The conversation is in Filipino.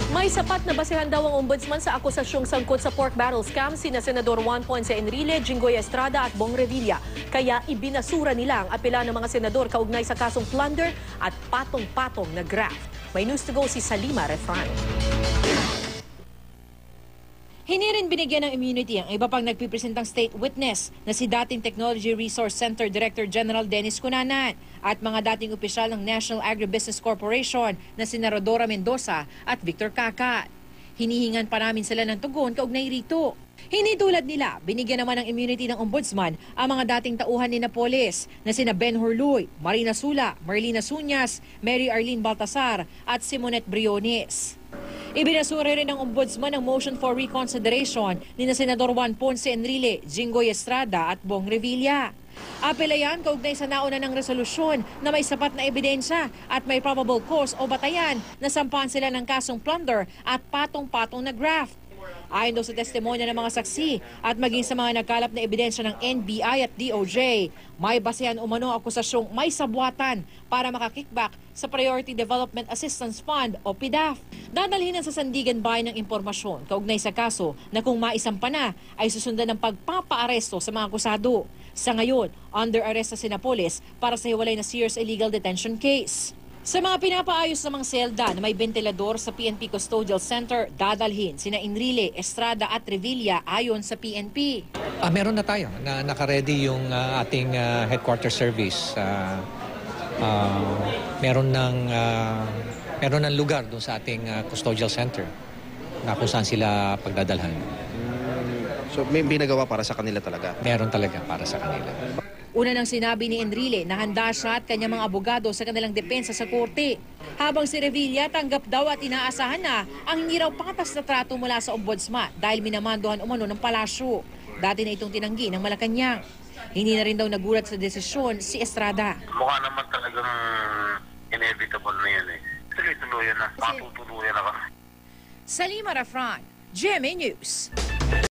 May sapat na basehan daw ang ombudsman sa akusasyong sangkot sa pork barrel scam sina Senador Juan Ponce Enrile, Jinggoy Estrada at Bong Revilla. Kaya ibinasura nila ang apela ng mga senador kaugnay sa kasong plunder at patong-patong na graft. May news to go si Salima Refran. Hindi rin binigyan ng immunity ang iba pang nagpipresentang state witness na si dating Technology Resource Center Director General Dennis Cunanan at mga dating opisyal ng National Agribusiness Corporation na sina Rodora Mendoza at Victor Cacat. Hinihingan pa namin sila ng tugon kaugnay rito. Hindi tulad nila, binigyan naman ng immunity ng ombudsman ang mga dating tauhan ni Napoles na sina Ben Horluy, Marina Sula, Marlina Suñas, Mary Arlene Baltasar at Simonette Briones. Ibinasura rin ng ombudsman ang motion for reconsideration ni na Senador Juan Ponce Enrile, Jinggoy Estrada at Bong Revilla. Apelayan kaugnay sa nauna ng resolusyon na may sapat na ebidensya at may probable cause o batayan na sampahan sila ng kasong plunder at patong-patong na graft. Ayon daw sa testimonya ng mga saksi at maging sa mga nagkalap na ebidensya ng NBI at DOJ, may basehan umano ang akusasyong may sabwatan para makakickback sa Priority Development Assistance Fund o PDAF. Dadalhin sa Sandigan Bayan ng impormasyon kaugnay sa kaso na kung maisampa na ay susundan ng pagpapaaresto sa mga akusado. Sa ngayon, under arrest sa Napoles para sa hiwalay na Sears illegal detention case. Sa mga pinapaayos namang selda na may ventilador sa PNP Custodial Center, dadalhin sina Enrile, Estrada at Revilla ayon sa PNP. Meron na tayo na naka-ready yung ating headquarter service. Meron ng lugar doon sa ating custodial center na kung saan sila pagdadalhan. So may binagawa para sa kanila talaga? Meron talaga para sa kanila. Una nang sinabi ni Enrile na handa siya at kanyang mga abogado sa kanilang depensa sa korte. Habang si Revilla tanggap daw at inaasahan na ang hindi raw patas na trato mula sa ombudsman dahil minamandohan umano ng palasyo. Dati na itong tinanggi ng Malacanang. Hindi na rin daw nagulat sa desisyon si Estrada. Mukha naman talagang inevitable na yan eh. Tuloy-tuloyan na. Matutuluyan na kami. Salima Refran, GMA News.